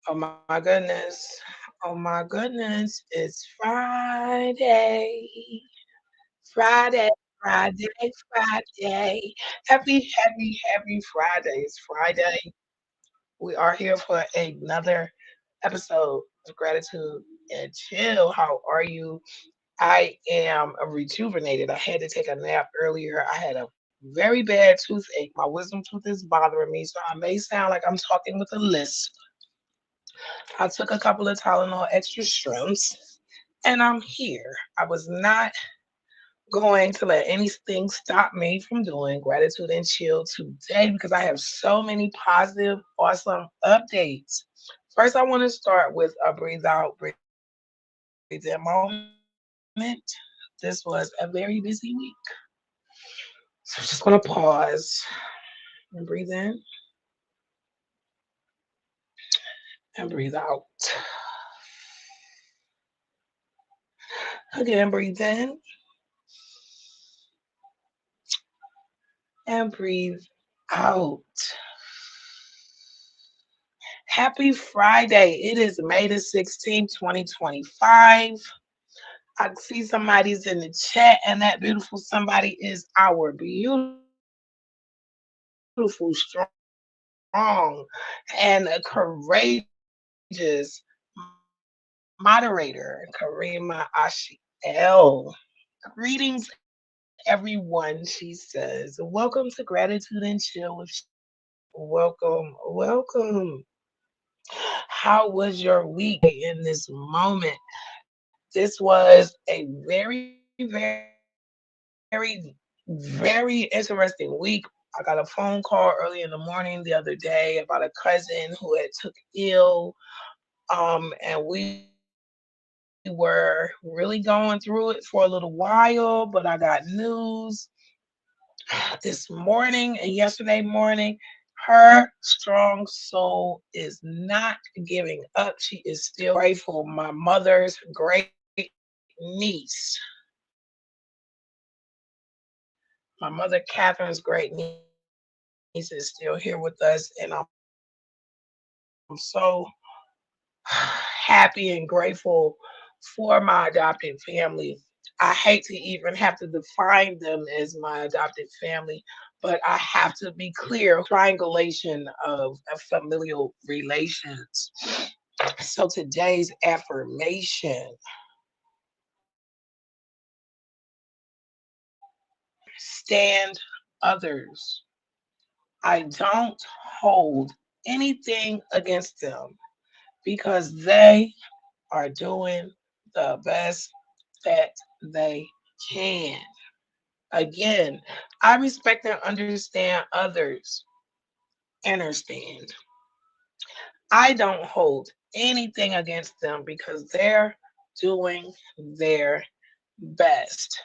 Oh my goodness. Oh my goodness. It's Friday. Friday, Friday, Friday. Happy Friday. It's Friday. We are here for another episode of Gratitude and Chill. How are you? I am rejuvenated. I had to take a nap earlier. I had a very bad toothache. My wisdom tooth is bothering me, so I may sound like I'm talking with a lisp. I took a couple of Tylenol extra strengths and I'm here. I was not going to let anything stop me from doing gratitude and chill today because I have so many positive, awesome updates. First, I want to start with a breathe out, breathe in moment. This was a very busy week. So I'm just going to pause and breathe in and breathe out. Again, breathe in and breathe out. Happy Friday. It is May the 16th, 2025. I see somebody's in the chat, and that beautiful somebody is our beautiful, strong, and courageous moderator, Karima Ashiel. Greetings, everyone, she says. Welcome to Gratitude and Chill with welcome, welcome. How was your week in this moment? This was a very interesting week. I got a phone call early in the morning the other day about a cousin who had took ill. And we were really going through it for a little while, but I got news this morning and yesterday morning. Her strong soul is not giving up. She is still here. I'm so grateful. My mother's great niece, my mother Catherine's great niece is still here with us, and I'm so happy and grateful for my adopted family. I hate to even have to define them as my adopted family, but I have to be clear who they are. Triangulation of familial relations. So today's affirmation: stand others. I don't hold anything against them because they are doing the best that they can. Again, I respect and understand others. Understand. I don't hold anything against them because they're doing their best.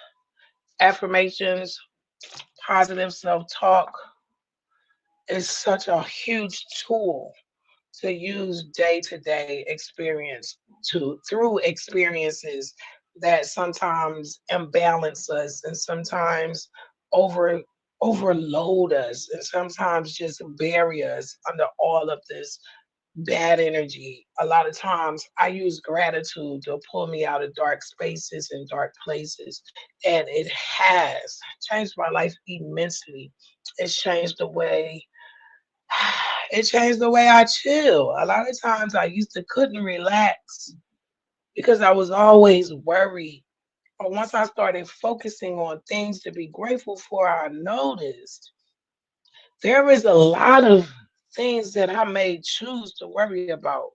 Affirmations, positive self talk is such a huge tool to use day to day experience to through experiences that sometimes imbalance us and sometimes over overload us and sometimes just bury us under all of this bad energy. A lot of times I use gratitude to pull me out of dark spaces and dark places, and it has changed my life immensely. It's changed the way it changed the way I chill. A lot of times I used to couldn't relax because I was always worried. But once I started focusing on things to be grateful for, I noticed there is a lot of things that I may choose to worry about,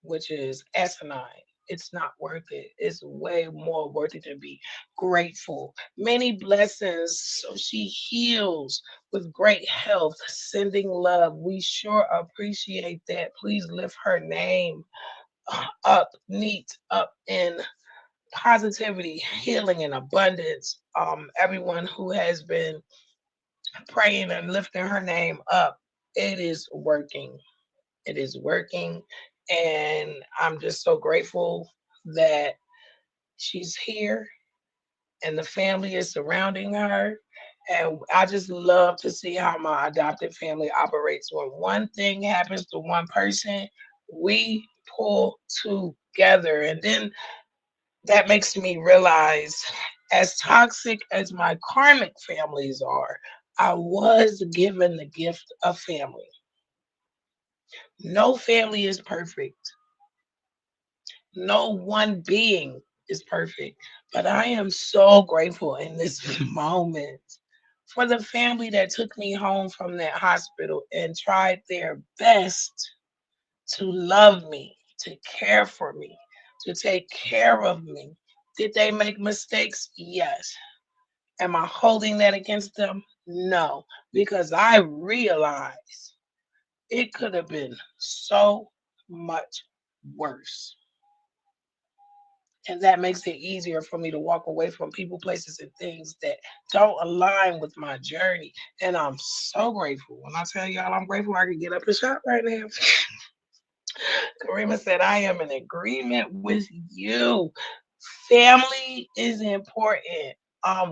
which is asinine. It's not worth it. It's way more worth it to be grateful. Many blessings. So she heals with great health, sending love. We sure appreciate that. Please lift her name up, neat, up in positivity, healing, and abundance. Everyone who has been praying and lifting her name up, it is working. It is working. And I'm just so grateful that she's here and the family is surrounding her. And I just love to see how my adopted family operates. When one thing happens to one person, We pull together. And then that makes me realize, as toxic as my karmic families are, I was given the gift of family. No family is perfect. No one being is perfect. But I am so grateful in this moment for the family that took me home from that hospital and tried their best to love me, to care for me, to take care of me. Did they make mistakes? Yes. Am I holding that against them? No, because I realize it could have been so much worse. And that makes it easier for me to walk away from people, places, and things that don't align with my journey. And I'm so grateful. When I tell y'all I'm grateful, I can get up and shop right now. Karima said, I am in agreement with you. Family is important.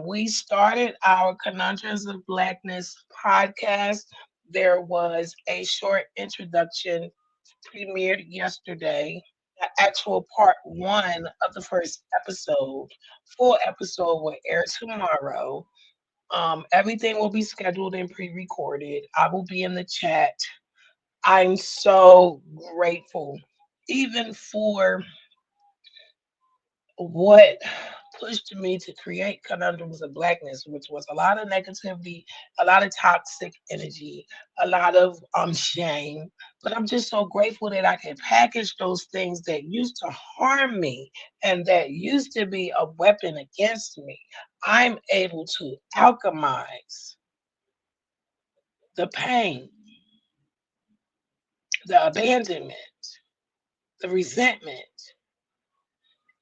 We started our Conundrums of Blackness podcast. There was a short introduction premiered yesterday. The actual part one of the first episode. Full episode will air tomorrow. Everything will be scheduled and pre-recorded. I will be in the chat. I'm so grateful, even for what pushed me to create Conundrums of Blackness, which was a lot of negativity, a lot of toxic energy, a lot of shame. But I'm just so grateful that I can package those things that used to harm me and that used to be a weapon against me. I'm able to alchemize the pain, the abandonment, the resentment,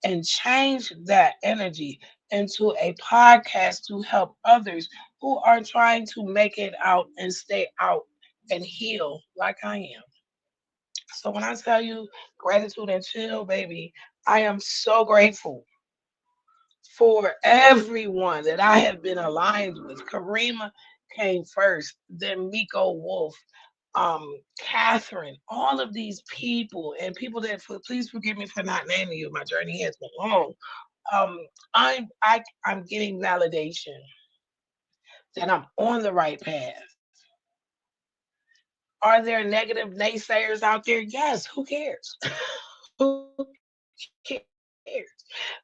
and change that energy into a podcast to help others who are trying to make it out and stay out and heal like I am. So when I tell you gratitude and chill, baby, I am so grateful for everyone that I have been aligned with. Karima came first, then Miko Wolf, Catherine, all of these people and people that please forgive me for not naming you. My journey has been long. um I'm getting validation that I'm on the right path. Are there negative naysayers out there? Yes. Who cares? Who cares?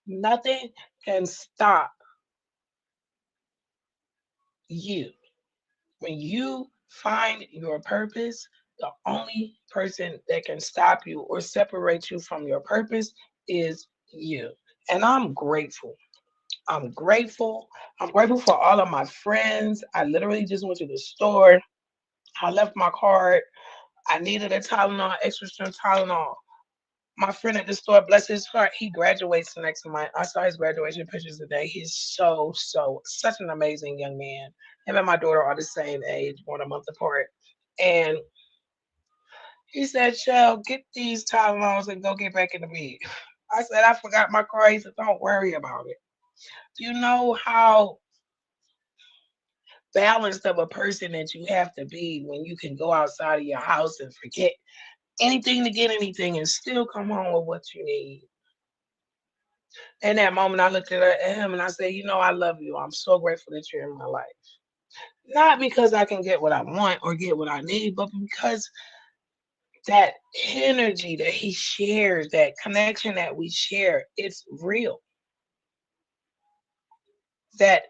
Nothing can stop you. When you find your purpose, the only person that can stop you or separate you from your purpose is you. And I'm grateful. I'm grateful. I'm grateful for all of my friends. I literally just went to the store. I left my card. I needed a Tylenol, extra strength Tylenol. My friend at the store, bless his heart, he graduates next month. I saw his graduation pictures today. He's such an amazing young man. Him and my daughter are the same age, born a month apart. And he said, Shell, get these Tylenols and go get back in the bed. I said, I forgot my card. He said, don't worry about it. Do you know how balanced of a person that you have to be when you can go outside of your house and forget anything to get anything and still come home with what you need? In that moment, I looked at him and I said, you know, I love you. I'm so grateful that you're in my life. Not because I can get what I want or get what I need, but because that energy that he shares, that connection that we share, it's real. That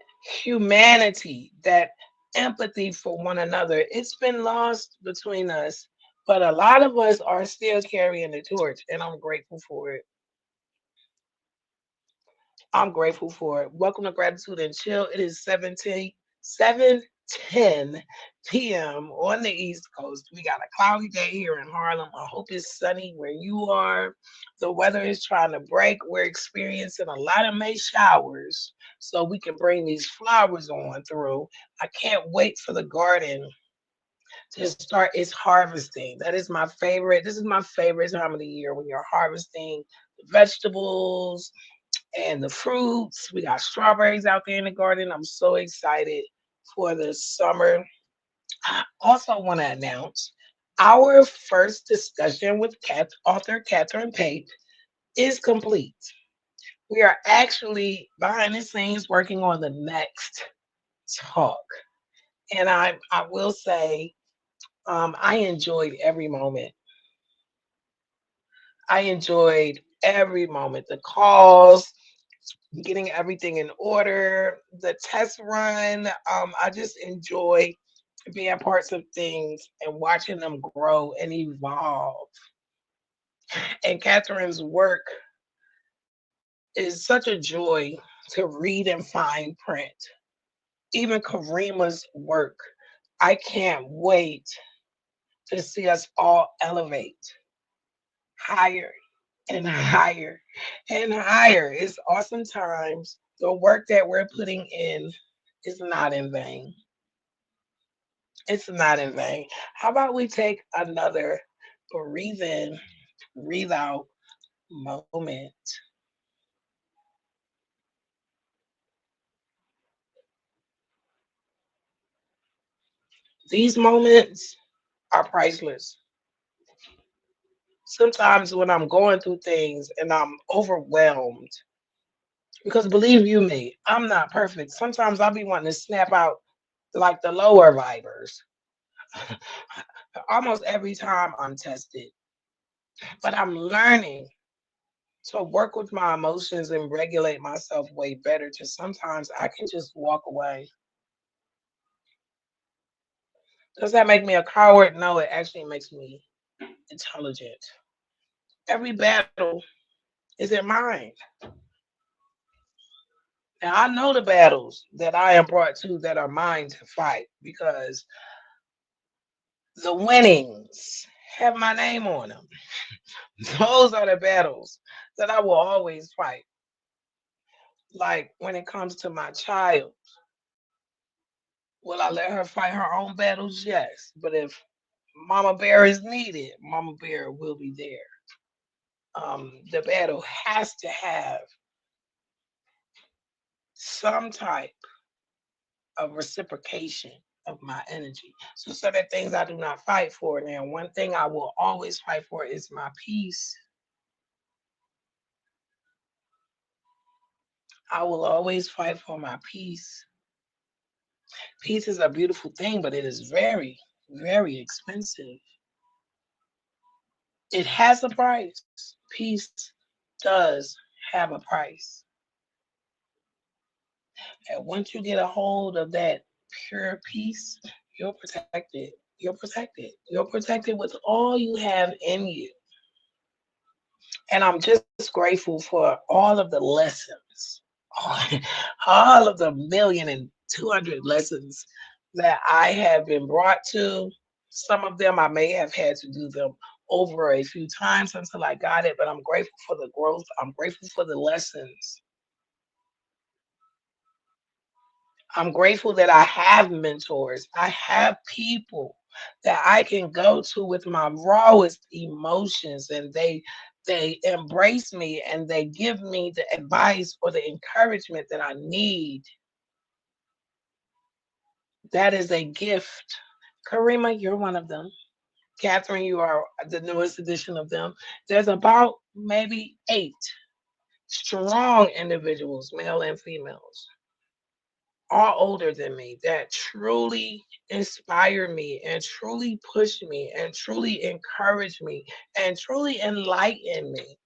humanity, that empathy for one another, it's been lost between us. But a lot of us are still carrying the torch, and I'm grateful for it. I'm grateful for it. Welcome to Gratitude and Chill. It is 7:10 p.m. on the East Coast. We got a cloudy day here in Harlem. I hope it's sunny where you are. The weather is trying to break. We're experiencing a lot of May showers so we can bring these flowers on through. I can't wait for the garden to start its harvesting. That is my favorite. This is my favorite time of the year when you're harvesting the vegetables and the fruits. We got strawberries out there in the garden. I'm so excited for the summer. I also want to announce Our first discussion with author Catherine Pate is complete. We are actually behind the scenes working on the next talk. And I will say, I enjoyed every moment. I enjoyed every moment. The calls, getting everything in order, the test run. I just enjoy being parts of things and watching them grow and evolve. And Catherine's work is such a joy to read and fine print. Even Karima's work, I can't wait to see us all elevate higher and higher and higher. It's awesome times. The work that we're putting in is not in vain. It's not in vain. How about we take another breathe in, breathe out moment? These moments are priceless. Sometimes when I'm going through things and I'm overwhelmed, because believe you me, I'm not perfect. Sometimes I'll be wanting to snap out like the lower vibers. Almost every time I'm tested, but I'm learning to work with my emotions and regulate myself way better. To sometimes I can just walk away. Does that make me a coward? No, it actually makes me intelligent. Every battle is in mind. Now I know the battles that I am brought to that are mine to fight because the winnings have my name on them. Those are the battles that I will always fight. Like when it comes to my child, will I let her fight her own battles? Yes. But if Mama Bear is needed, Mama Bear will be there. The battle has to have some type of reciprocation of my energy. So certain things I do not fight for. Now, one thing I will always fight for is my peace. I will always fight for my peace. Peace is a beautiful thing, but it is very, very expensive. It has a price. Peace does have a price. And once you get a hold of that pure peace, you're protected. You're protected. You're protected with all you have in you. And I'm just grateful for all of the lessons, all of the million and 200 lessons that I have been brought to. Some of them I may have had to do them over a few times until I got it, but I'm grateful for the growth. I'm grateful for the lessons. I'm grateful that I have mentors. I have people that I can go to with my rawest emotions and they embrace me and they give me the advice or the encouragement that I need. That is a gift. Karima, you're one of them. Catherine, you are the newest edition of them. There's about maybe 8 strong individuals, male and females, all older than me, that truly inspire me and truly push me and truly encourage me and truly enlighten me.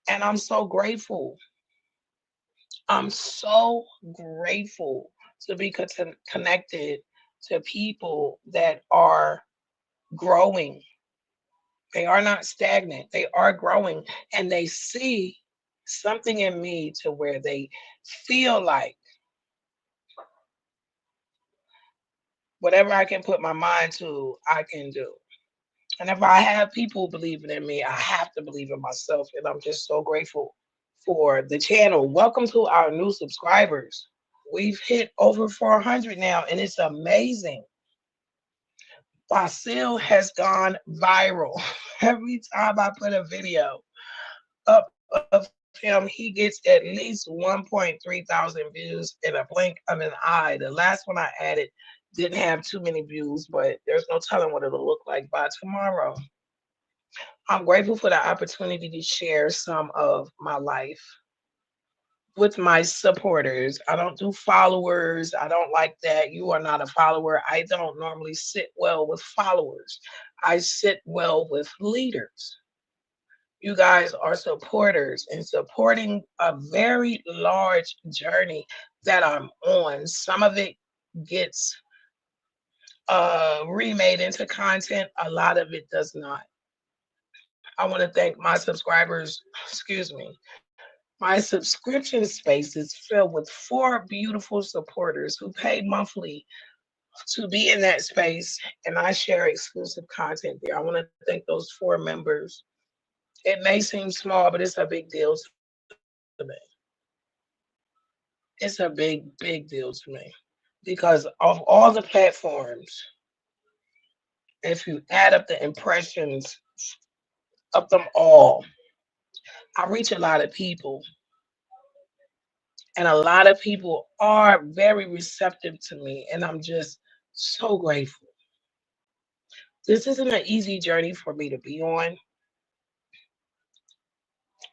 And I'm so grateful. I'm so grateful to be connected to people that are growing. They are not stagnant, they are growing and they see something in me to where they feel like whatever I can put my mind to, I can do. And if I have people believing in me, I have to believe in myself. And I'm just so grateful for the channel. Welcome to our new subscribers. We've hit over 400 now, and it's amazing. Basil has gone viral. Every time I put a video up of him, he gets at least 1.3 thousand views in a blink of an eye. The last one I added Didn't have too many views, but there's no telling what it'll look like by tomorrow. I'm grateful for the opportunity to share some of my life with my supporters. I don't do followers. I don't like that. You are not a follower. I don't normally sit well with followers. I sit well with leaders. You guys are supporters and supporting a very large journey that I'm on. Some of it gets remade into content, a lot of it does not. I want to thank my subscribers, excuse me. My subscription space is filled with four beautiful supporters who pay monthly to be in that space, and I share exclusive content there. I want to thank those four members. It may seem small, but it's a big deal to me. It's a big deal to me because of all the platforms, if you add up the impressions of them all, I reach a lot of people, and a lot of people are very receptive to me, and I'm just so grateful. This isn't an easy journey for me to be on.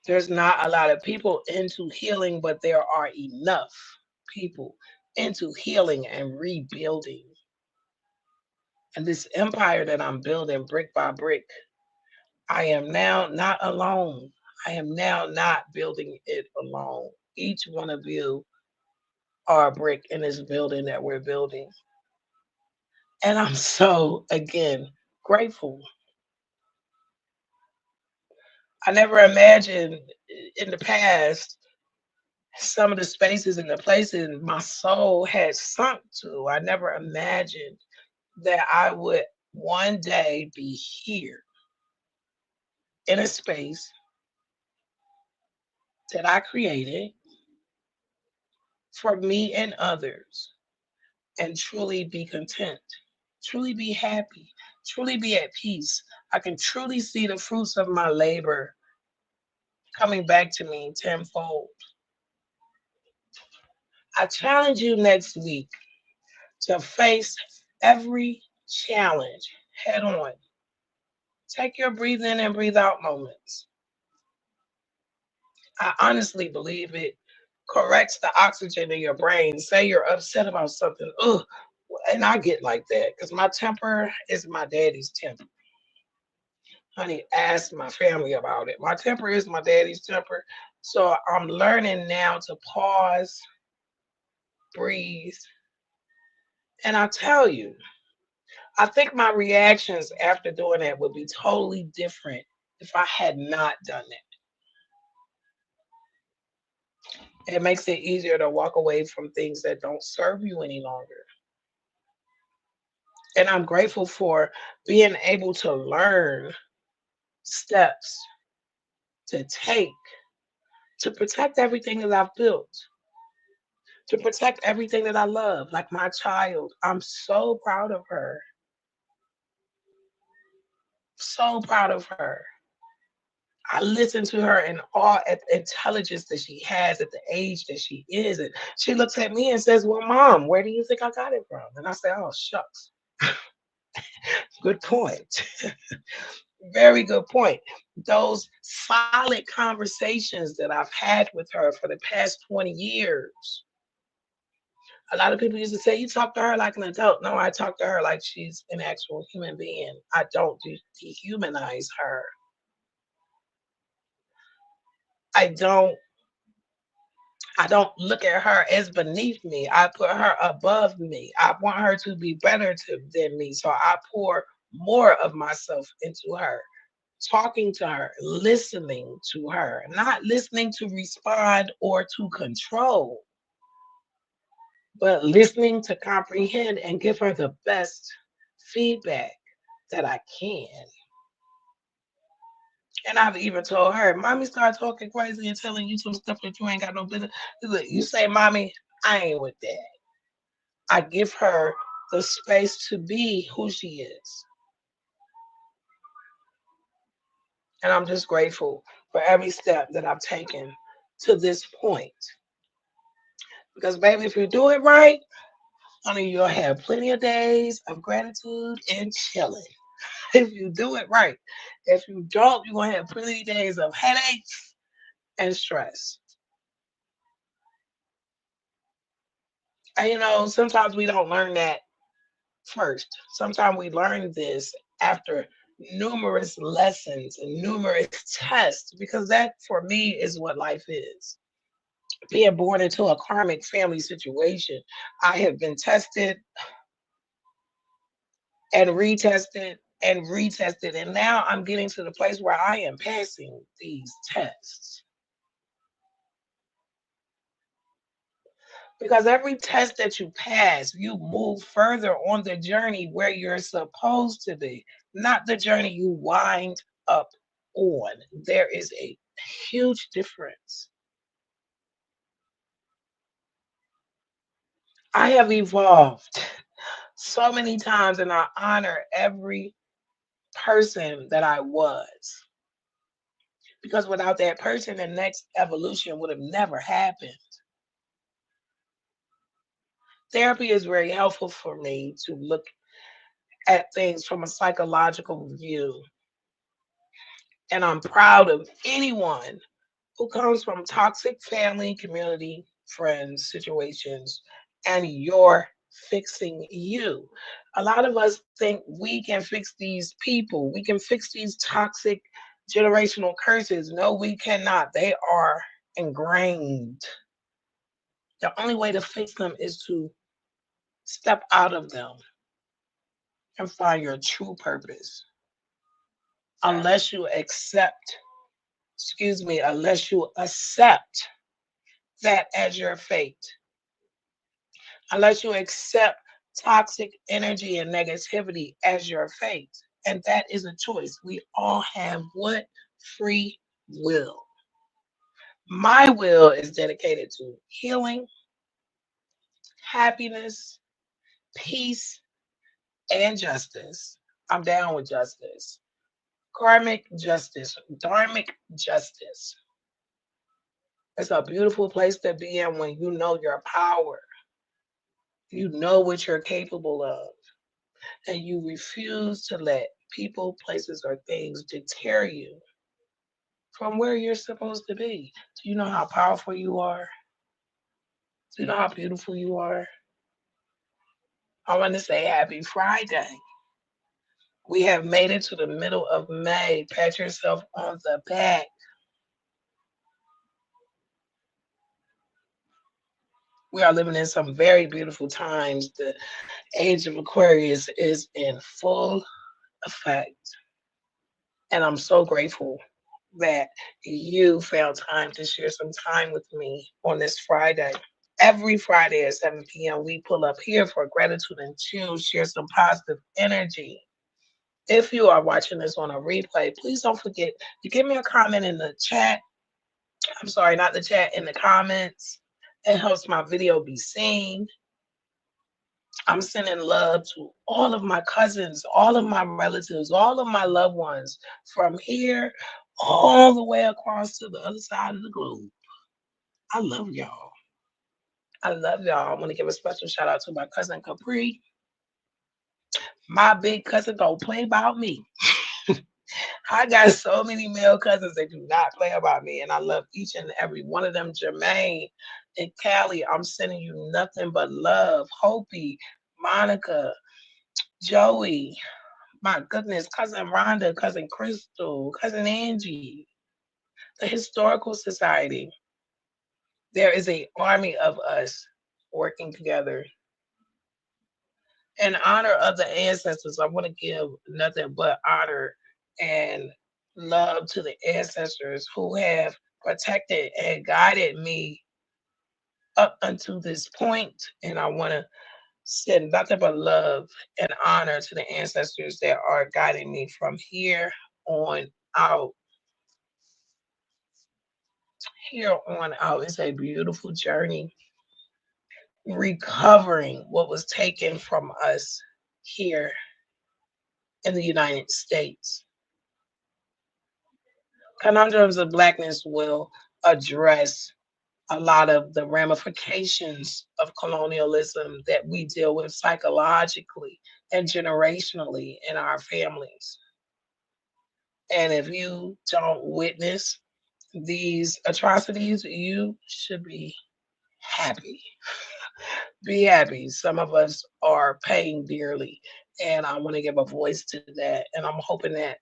There's not a lot of people into healing, but there are enough people into healing and rebuilding. And this empire that I'm building brick by brick, I am now not alone. I am now not building it alone. Each one of you are a brick in this building that we're building. And I'm so, again, grateful. I never imagined in the past some of the spaces and the places my soul had sunk to. I never imagined that I would one day be here in a space that I created for me and others and truly be content, truly be happy, truly be at peace. I can truly see the fruits of my labor coming back to me tenfold. I challenge you next week to face every challenge head on. Take your breathe in and breathe out moments. I honestly believe it corrects the oxygen in your brain. Say you're upset about something, ugh, and I get like that because my temper is my daddy's temper. Honey, ask my family about it. My temper is my daddy's temper. So I'm learning now to pause, breathe, and I tell you, I think my reactions after doing that would be totally different if I had not done that. It makes it easier to walk away from things that don't serve you any longer. And I'm grateful for being able to learn steps to take to protect everything that I've built, to protect everything that I love, like my child. I'm so proud of her. So proud of her. I listen to her in awe at the intelligence that she has at the age that she is. And she looks at me and says, well, mom, where do you think I got it from? And I say, oh, shucks. Good point. Very good point. Those solid conversations that I've had with her for the past 20 years. A lot of people used to say, you talk to her like an adult. No, I talk to her like she's an actual human being. I don't dehumanize her. I don't I don't look at her as beneath me. I put her above me. I want her to be better than me. So I pour more of myself into her, talking to her, listening to her, not listening to respond or to control, but listening to comprehend and give her the best feedback that I can. And I've even told her, mommy start talking crazy and telling you some stuff that you ain't got no business. Look, you say, mommy, I ain't with that. I give her the space to be who she is. And I'm just grateful for every step that I've taken to this point. Because, baby, if you do it right, Honey, you'll have plenty of days of gratitude and chilling. If you do it right. If you don't, you're gonna have plenty of days of headaches and stress. And sometimes we don't learn that first. Sometimes we learn this after numerous lessons and numerous tests, because that for me is what life is. Being born into a karmic family situation, I have been tested and retested and retested, and now I'm getting to the place where I am passing these tests. Because every test that you pass, you move further on the journey where you're supposed to be, not the journey you wind up on. There is a huge difference. I have evolved so many times, and I honor every person that I was. Because without that person, the next evolution would have never happened. Therapy is very helpful for me to look at things from a psychological view. And I'm proud of anyone who comes from toxic family, community, friends, situations, and you're fixing you. A lot of us think we can fix these people, we can fix these toxic generational curses. No, we cannot. They are ingrained. The only way to fix them is to step out of them and find your true purpose. Unless you accept, unless you accept that as your fate, unless you accept toxic energy and negativity as your fate. And that is a choice. We all have what? Free will. My will is dedicated to healing, happiness, peace, and justice. I'm down with justice. Karmic justice, dharmic justice. It's a beautiful place to be in when you know your power. You know what you're capable of, and you refuse to let people, places, or things deter you from where you're supposed to be. Do you know how powerful you are? Do you know how beautiful you are? I want to say happy Friday. We have made it to the middle of May. Pat yourself on the back. We are living in some very beautiful times. The age of Aquarius is in full effect. And I'm so grateful that you found time to share some time with me on this Friday. Every Friday at 7 p.m., we pull up here for gratitude and chill, share some positive energy. If you are watching this on a replay, please don't forget to give me a comment in the chat. I'm sorry, not the chat, in the comments. It helps my video be seen. I'm sending love to all of my cousins, all of my relatives, all of my loved ones from here all the way across to the other side of the globe. I love y'all. I love y'all. I want to give a special shout out to my cousin Capri. My big cousin don't play about me. I got so many male cousins that do not play about me, and I love each and every one of them. Jermaine and Callie, I'm sending you nothing but love. Hopi, Monica, Joey, my goodness, cousin Rhonda, cousin Crystal, cousin Angie, the Historical Society. There is a army of us working together in honor of the ancestors. I want to give nothing but honor and love to the ancestors who have protected and guided me up until this point. And I want to send nothing but love and honor to the ancestors that are guiding me from here on out. Here on out. It's a beautiful journey recovering what was taken from us here in the United States. Conundrums of Blackness will address a lot of the ramifications of colonialism that we deal with psychologically and generationally in our families. And if you don't witness these atrocities, you should be happy. Be happy. Some of us are paying dearly, and I want to give a voice to that. And I'm hoping that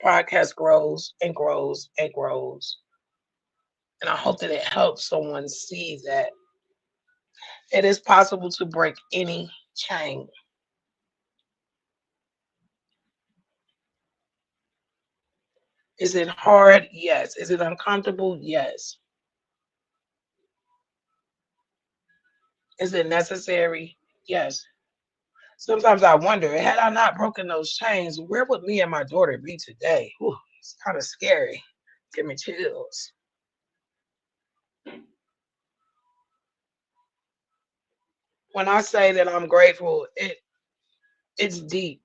podcast grows and grows and grows. And I hope that it helps someone see that it is possible to break any chain. Is it hard? Yes. Is it uncomfortable? Yes. Is it necessary? Yes. Sometimes I wonder, had I not broken those chains, where would me and my daughter be today? Whew, it's kind of scary. Give me chills. When I say that I'm grateful, it's deep.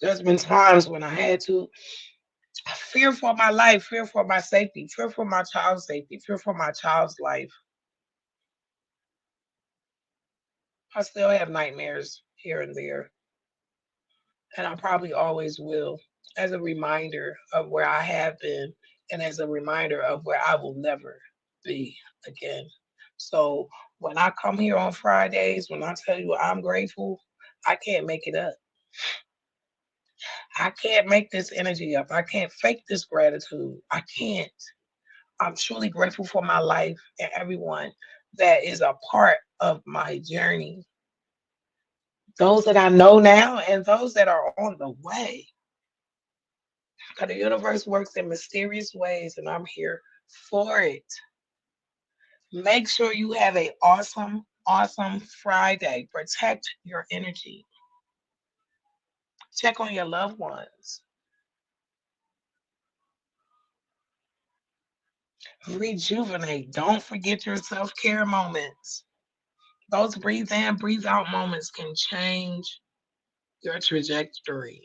There's been times when I had to fear for my life, fear for my safety, fear for my child's safety, fear for my child's life. I still have nightmares here and there, and I probably always will, as a reminder of where I have been and as a reminder of where I will never be again. So when I come here on Fridays, when I tell you I'm grateful, I can't make it up. I can't make this energy up. I can't fake this gratitude. I can't. I'm truly grateful for my life and everyone that is a part of my journey. Those that I know now and those that are on the way. Because the universe works in mysterious ways and I'm here for it. Make sure you have a awesome, awesome Friday. Protect your energy. Check on your loved ones. Rejuvenate. Don't forget your self care moments. Those breathe in, breathe out moments can change your trajectory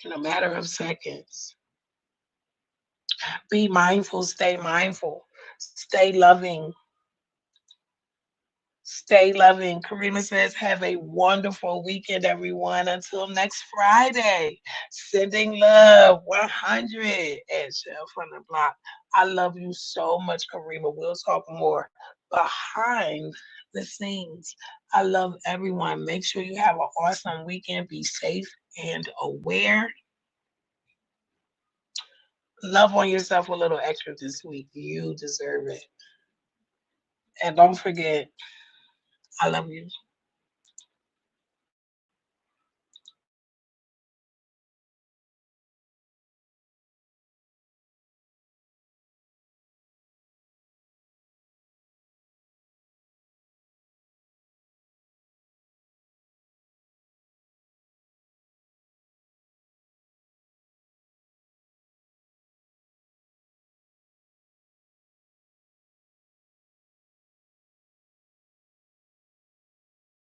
in a matter of seconds. Be mindful, stay mindful, stay loving, stay loving. Karima says, have a wonderful weekend, everyone. Until next Friday, sending love 100 at Chef from the Block. I love you so much, Karima. We'll talk more behind the scenes. I love everyone. Make sure you have an awesome weekend. Be safe and aware. Love on yourself a little extra this week. You deserve it. And don't forget, I love you.